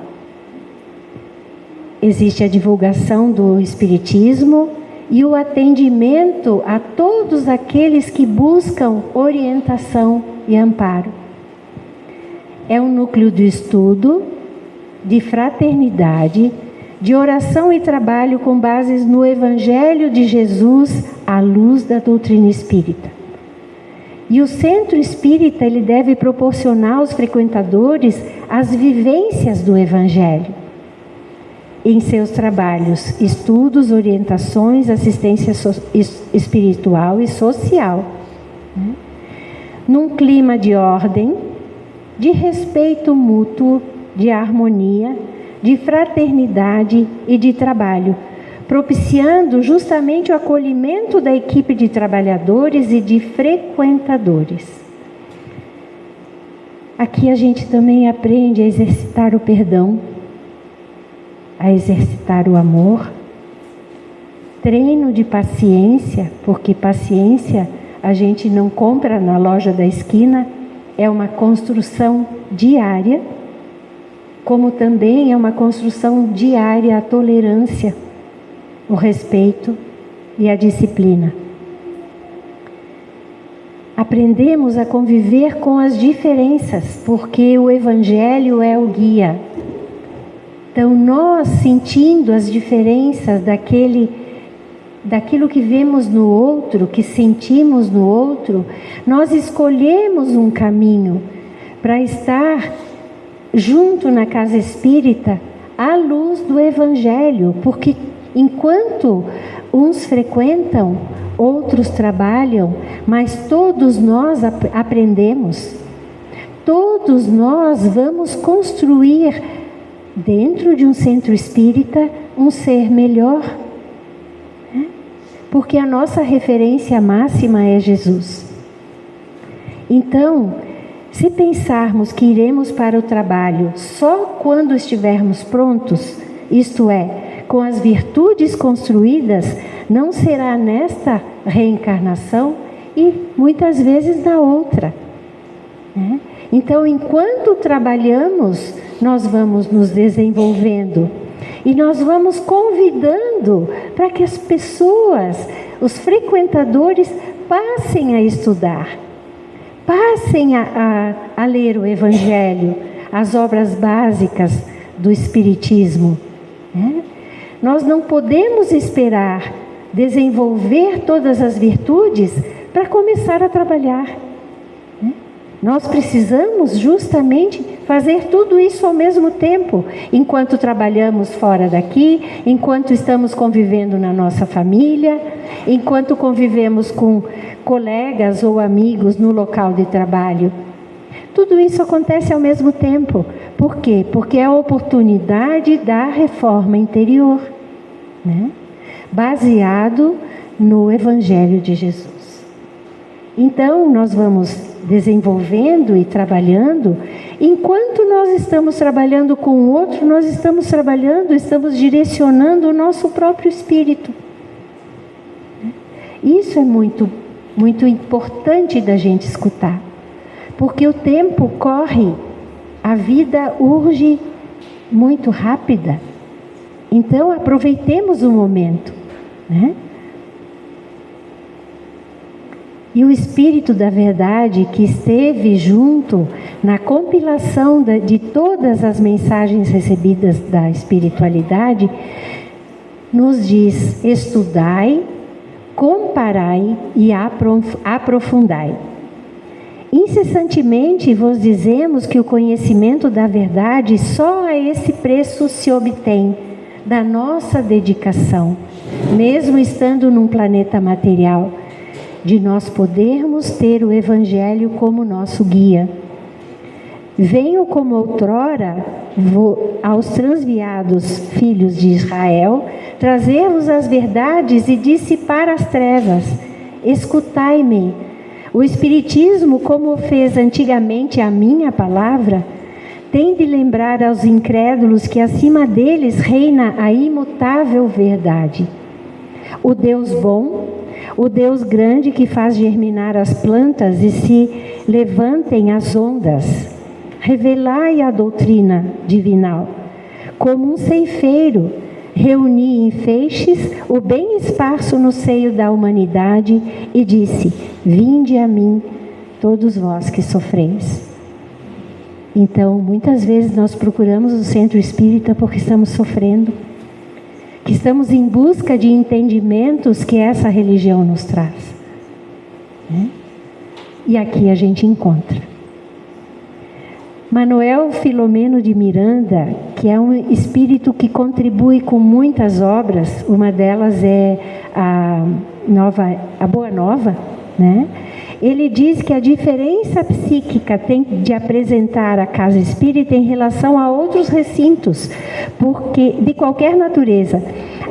Existe a divulgação do Espiritismo e o atendimento a todos aqueles que buscam orientação e amparo. É um núcleo de estudo, de fraternidade, de oração e trabalho com bases no Evangelho de Jesus à luz da doutrina espírita. E o Centro Espírita, ele deve proporcionar aos frequentadores as vivências do Evangelho em seus trabalhos, estudos, orientações, assistência espiritual e social, né? Num clima de ordem, de respeito mútuo, de harmonia, de fraternidade e de trabalho, propiciando justamente o acolhimento da equipe de trabalhadores e de frequentadores. Aqui a gente também aprende a exercitar o perdão, a exercitar o amor, treino de paciência, porque paciência a gente não compra na loja da esquina, é uma construção diária, como também é uma construção diária a tolerância, o respeito e a disciplina. Aprendemos a conviver com as diferenças, porque o Evangelho é o guia. Então, nós, sentindo as diferenças daquilo que vemos no outro, que sentimos no outro, nós escolhemos um caminho para estar junto na casa espírita à luz do Evangelho, porque enquanto uns frequentam, outros trabalham, mas todos nós aprendemos. Todos nós vamos construir dentro de um centro espírita um ser melhor, né? Porque a nossa referência máxima é Jesus. Então, se pensarmos que iremos para o trabalho só quando estivermos prontos, isto é, com as virtudes construídas, não será nesta reencarnação e muitas vezes na outra, né? Então, enquanto trabalhamos, nós vamos nos desenvolvendo e nós vamos convidando para que as pessoas, os frequentadores, passem a estudar, passem a ler o Evangelho, as obras básicas do Espiritismo, né? Nós não podemos esperar desenvolver todas as virtudes para começar a trabalhar, né? Nós precisamos justamente fazer tudo isso ao mesmo tempo, enquanto trabalhamos fora daqui, enquanto estamos convivendo na nossa família, enquanto convivemos com colegas ou amigos no local de trabalho. Tudo isso acontece ao mesmo tempo. Por quê? Porque é a oportunidade da reforma interior, né? Baseado no Evangelho de Jesus. Então, nós vamos desenvolvendo e trabalhando. Enquanto nós estamos trabalhando com o outro, nós estamos trabalhando, estamos direcionando o nosso próprio espírito. Isso é muito, muito importante da gente escutar. Porque o tempo corre, a vida urge muito rápida. Então, aproveitemos o momento, né? E o Espírito da Verdade, que esteve junto na compilação de todas as mensagens recebidas da espiritualidade, nos diz: estudai, comparai e aprofundai. Incessantemente vos dizemos que o conhecimento da verdade só a esse preço se obtém, da nossa dedicação, mesmo estando num planeta material, de nós podermos ter o Evangelho como nosso guia. Venho como outrora aos transviados filhos de Israel, trazer-vos as verdades e dissipar as trevas. Escutai-me. O Espiritismo, como fez antigamente a minha palavra, tem de lembrar aos incrédulos que acima deles reina a imutável verdade. O Deus bom, o Deus grande que faz germinar as plantas e se levantem as ondas. Revelai a doutrina divinal. Como um ceifeiro, reuni em feixes o bem esparso no seio da humanidade e disse: vinde a mim, todos vós que sofreis. Então, muitas vezes nós procuramos o centro espírita porque estamos sofrendo, que estamos em busca de entendimentos que essa religião nos traz, né? E aqui a gente encontra. Manuel Filomeno de Miranda, que é um espírito que contribui com muitas obras, uma delas é a Boa Nova, né? Ele diz que a diferença psíquica tem de apresentar a casa espírita em relação a outros recintos, porque de qualquer natureza,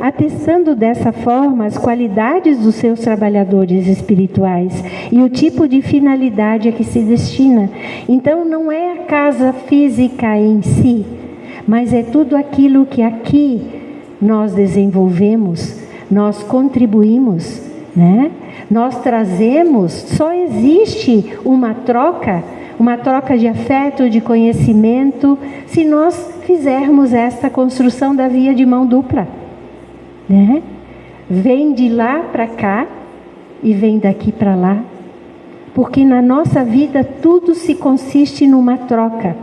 atestando dessa forma as qualidades dos seus trabalhadores espirituais e o tipo de finalidade a que se destina. Então, não é a casa física em si, mas é tudo aquilo que aqui nós desenvolvemos, nós contribuímos, né? Nós trazemos. Só existe uma troca de afeto, de conhecimento, se nós fizermos esta construção da via de mão dupla, né? Vem de lá para cá e vem daqui para lá, porque na nossa vida tudo se consiste numa troca.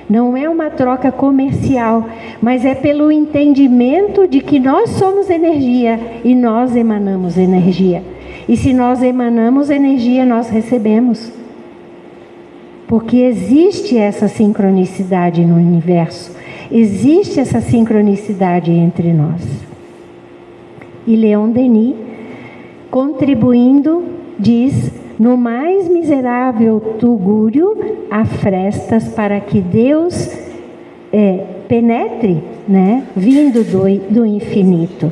Não é uma troca comercial, mas é pelo entendimento de que nós somos energia e nós emanamos energia. E se nós emanamos energia, nós recebemos. porque existe essa sincronicidade no universo, existe essa sincronicidade entre nós. E Leon Denis, contribuindo, diz: no mais miserável tugúrio há frestas para que Deus penetre, né, vindo do infinito.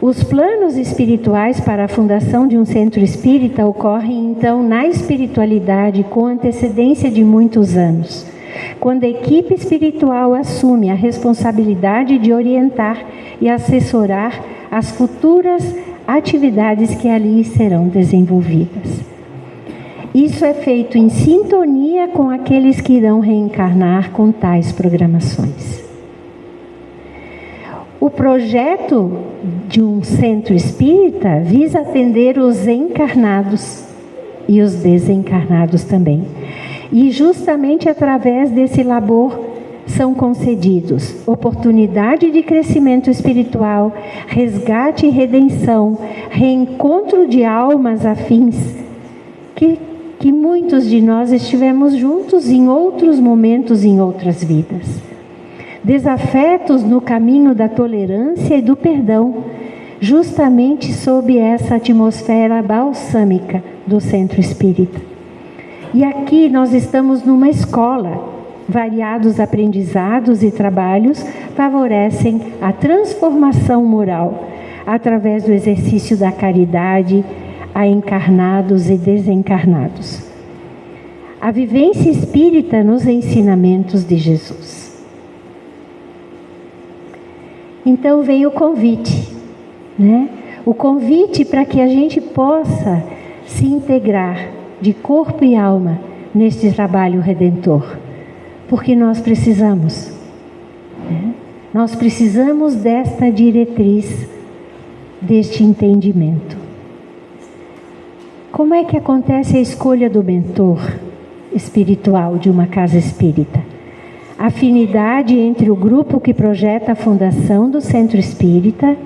Os planos espirituais para a fundação de um centro espírita ocorrem então na espiritualidade com antecedência de muitos anos, quando a equipe espiritual assume a responsabilidade de orientar e assessorar as futuras atividades que ali serão desenvolvidas. Isso é feito em sintonia com aqueles que irão reencarnar com tais programações. O projeto de um centro espírita visa atender os encarnados e os desencarnados também. E justamente através desse labor são concedidos oportunidade de crescimento espiritual, resgate e redenção, reencontro de almas afins, que muitos de nós estivemos juntos em outros momentos, em outras vidas. Desafetos no caminho da tolerância e do perdão, justamente sob essa atmosfera balsâmica do centro espírita. E aqui nós estamos numa escola. Variados aprendizados e trabalhos favorecem a transformação moral através do exercício da caridade a encarnados e desencarnados. A vivência espírita nos ensinamentos de Jesus. Então vem o convite, né? O convite para que a gente possa se integrar de corpo e alma neste trabalho redentor. Porque nós precisamos, né? Nós precisamos desta diretriz, deste entendimento. Como é que acontece a escolha do mentor espiritual de uma casa espírita? Afinidade entre o grupo que projeta a fundação do centro espírita.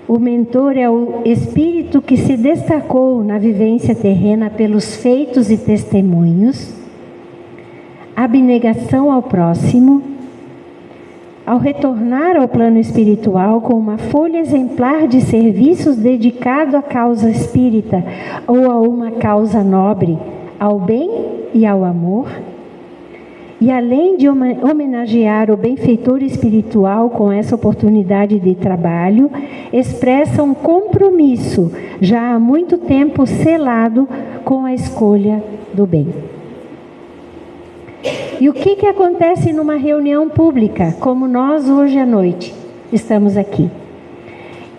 O mentor é o espírito que se destacou na vivência terrena pelos feitos e testemunhos. Abnegação ao próximo. Ao retornar ao plano espiritual com uma folha exemplar de serviços dedicado à causa espírita ou a uma causa nobre, ao bem e ao amor. E além de homenagear o benfeitor espiritual com essa oportunidade de trabalho, expressa um compromisso já há muito tempo selado com a escolha do bem. E o que acontece numa reunião pública, como nós hoje à noite estamos aqui?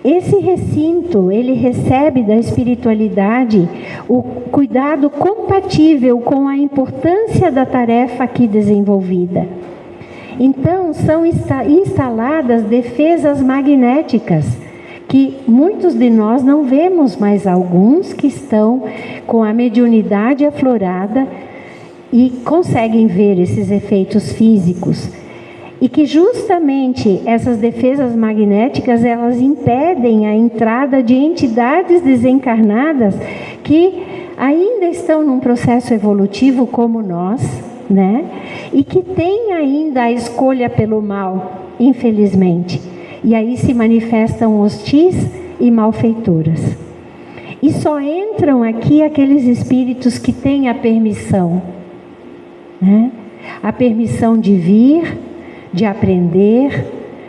Esse recinto, ele recebe da espiritualidade o cuidado compatível com a importância da tarefa aqui desenvolvida. Então, são instaladas defesas magnéticas, que muitos de nós não vemos, mas alguns que estão com a mediunidade aflorada e conseguem ver esses efeitos físicos. E que justamente essas defesas magnéticas, elas impedem a entrada de entidades desencarnadas que ainda estão num processo evolutivo como nós, né? E que têm ainda a escolha pelo mal, infelizmente. E aí se manifestam hostis e malfeitoras. E só entram aqui aqueles espíritos que têm a permissão, né? A permissão de vir, de aprender,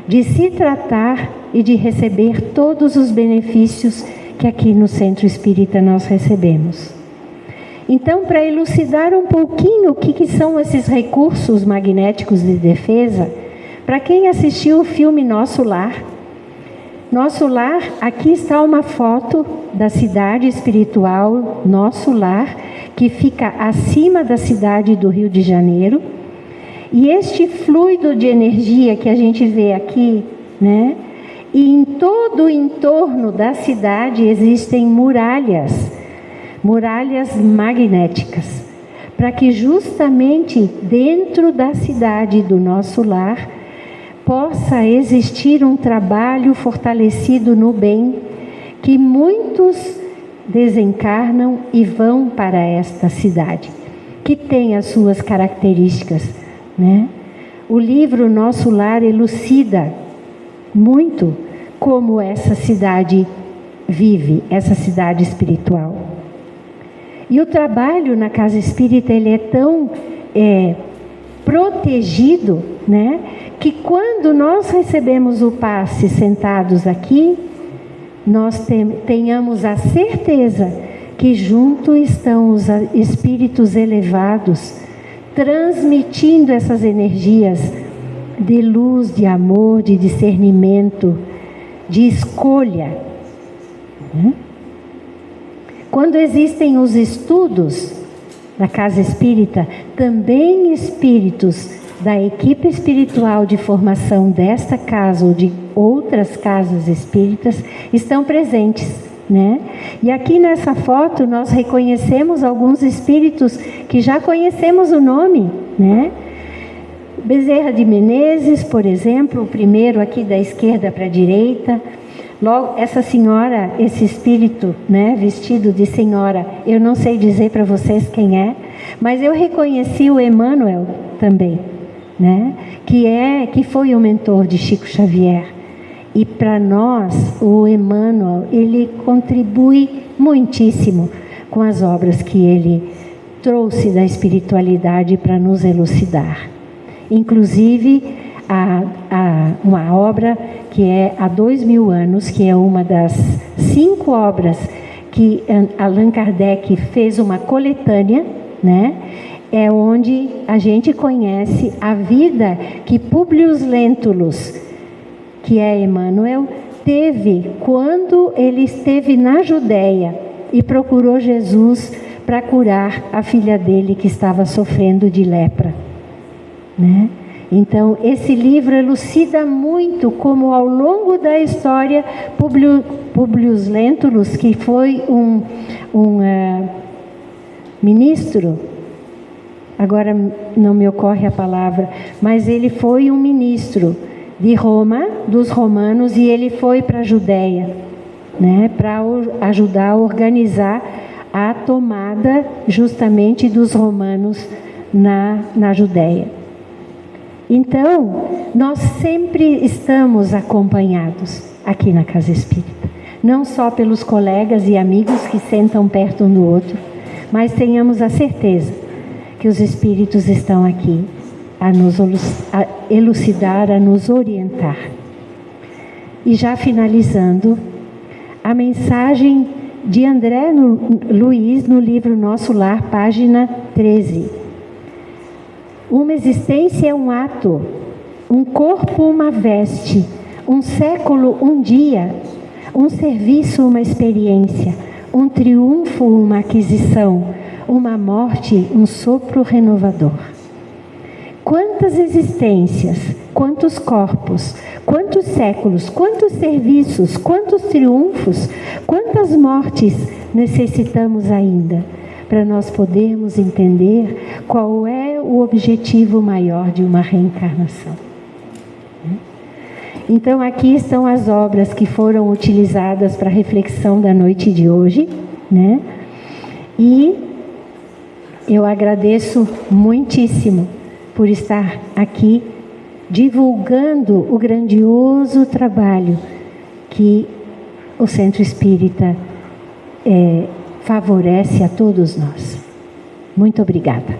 de se tratar e de receber todos os benefícios que aqui no Centro Espírita nós recebemos. Então, para elucidar um pouquinho o que são esses recursos magnéticos de defesa, para quem assistiu o filme Nosso Lar, aqui está uma foto da cidade espiritual Nosso Lar, que fica acima da cidade do Rio de Janeiro. E este fluido de energia que a gente vê aqui, né? E em todo o entorno da cidade existem muralhas magnéticas, para que justamente dentro da cidade do Nosso Lar possa existir um trabalho fortalecido no bem, que muitos desencarnam e vão para esta cidade, que tem as suas características, né? O livro Nosso Lar elucida muito como essa cidade vive, essa cidade espiritual. E o trabalho na casa espírita, ele é tão protegido, né, que quando nós recebemos o passe sentados aqui, nós tenhamos a certeza que junto estão os espíritos elevados, transmitindo essas energias de luz, de amor, de discernimento, de escolha, né? Quando existem os estudos da casa espírita, também espíritos da equipe espiritual de formação desta casa ou de outras casas espíritas estão presentes, né? E aqui nessa foto nós reconhecemos alguns espíritos que já conhecemos o nome, né? Bezerra de Menezes, por exemplo, o primeiro aqui da esquerda para a direita. Logo, essa senhora, esse espírito, né, vestido de senhora, eu não sei dizer para vocês quem é, mas eu reconheci o Emmanuel também, né, que foi o mentor de Chico Xavier. E para nós, o Emmanuel, ele contribui muitíssimo com as obras que ele trouxe da espiritualidade para nos elucidar. Inclusive, uma obra que é há 2000 anos, que é uma das 5 obras que Allan Kardec fez uma coletânea, né? É onde a gente conhece a vida que Públio Lentulus, que é Emmanuel, teve quando ele esteve na Judéia e procurou Jesus para curar a filha dele que estava sofrendo de lepra, né? Então, esse livro elucida muito como ao longo da história, Públio Lentulus, que foi um ministro, agora não me ocorre a palavra, mas ele foi um ministro de Roma, dos romanos, e ele foi para a Judéia, né, para ajudar a organizar a tomada justamente dos romanos na Judéia. Então, nós sempre estamos acompanhados aqui na Casa Espírita, não só pelos colegas e amigos que sentam perto um do outro, mas tenhamos a certeza que os espíritos estão aqui a nos elucidar, a nos orientar. E já finalizando, a mensagem de André Luiz no livro Nosso Lar, página 13. Uma existência é um ato, um corpo uma veste, um século um dia, um serviço uma experiência, um triunfo uma aquisição, uma morte um sopro renovador. Quantas existências, quantos corpos, quantos séculos, quantos serviços, quantos triunfos, quantas mortes necessitamos ainda para nós podermos entender qual é o objetivo maior de uma reencarnação. Então, aqui estão as obras que foram utilizadas para a reflexão da noite de hoje, né? E eu agradeço muitíssimo por estar aqui divulgando o grandioso trabalho que o Centro Espírita favorece a todos nós. Muito obrigada.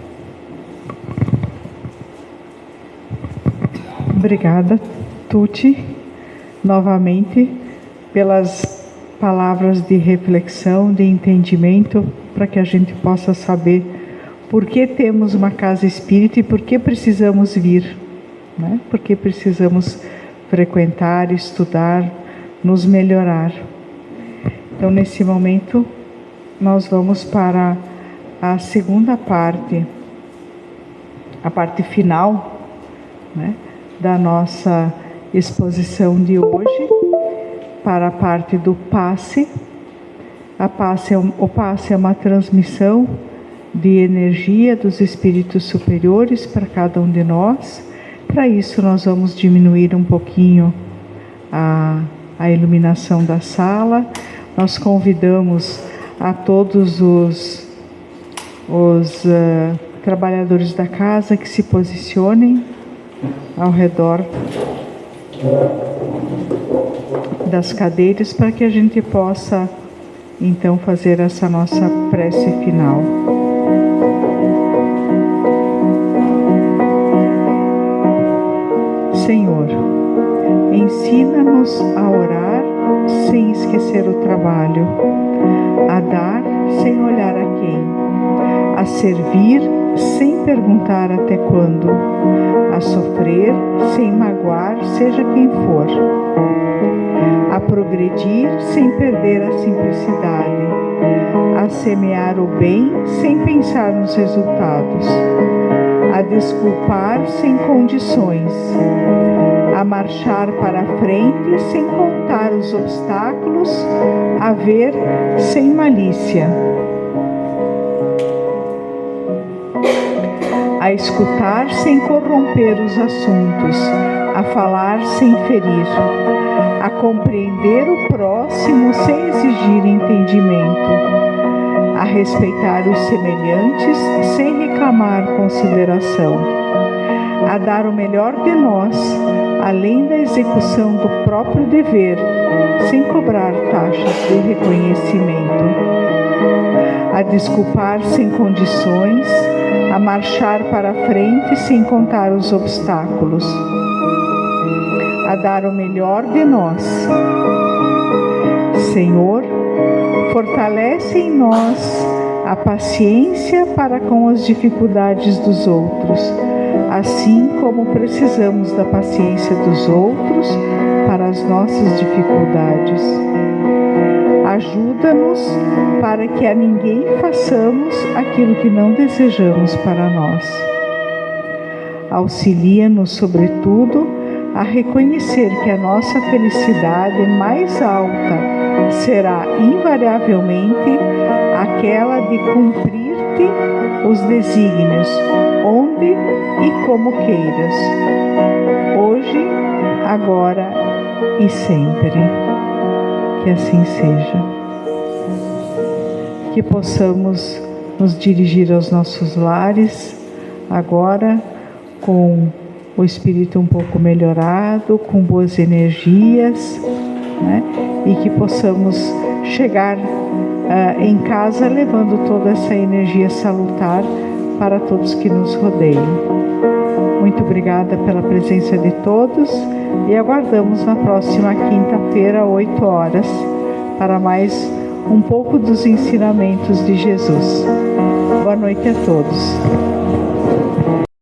Obrigada, Tuti, novamente, pelas palavras de reflexão, de entendimento, para que a gente possa saber por que temos uma casa espírita e por que precisamos vir, né? Por que precisamos frequentar, estudar, nos melhorar. Então, nesse momento, nós vamos para a segunda parte, a parte final, né, da nossa exposição de hoje, para a parte do passe. O passe é uma transmissão de energia dos espíritos superiores para cada um de nós. Para isso, nós vamos diminuir um pouquinho a iluminação da sala. Nós convidamos a todos os trabalhadores da casa que se posicionem ao redor das cadeiras para que a gente possa então fazer essa nossa prece final. Senhor, ensina-nos a orar sem esquecer o trabalho, a dar sem olhar a quem, a servir sem perguntar até quando, a sofrer sem magoar seja quem for, a progredir sem perder a simplicidade, a semear o bem sem pensar nos resultados, a desculpar sem condições, a marchar para a frente sem contar os obstáculos, a ver sem malícia, a escutar sem corromper os assuntos, a falar sem ferir, a compreender o próximo sem exigir entendimento, a respeitar os semelhantes sem reclamar consideração, a dar o melhor de nós, além da execução do próprio dever, sem cobrar taxas de reconhecimento, a desculpar sem condições, a marchar para a frente sem contar os obstáculos, a dar o melhor de nós. Senhor, fortalece em nós a paciência para com as dificuldades dos outros, assim como precisamos da paciência dos outros para as nossas dificuldades. Ajuda-nos para que a ninguém façamos aquilo que não desejamos para nós. Auxilia-nos, sobretudo, a reconhecer que a nossa felicidade mais alta será invariavelmente aquela de cumprir-te os desígnios, onde e como queiras, hoje, agora e sempre. Que assim seja. Que possamos nos dirigir aos nossos lares agora com o espírito um pouco melhorado, com boas energias, né? E que possamos chegar em casa levando toda essa energia salutar para todos que nos rodeiam. Muito obrigada pela presença de todos e aguardamos na próxima quinta-feira, 8 horas, para mais um pouco dos ensinamentos de Jesus. Boa noite a todos.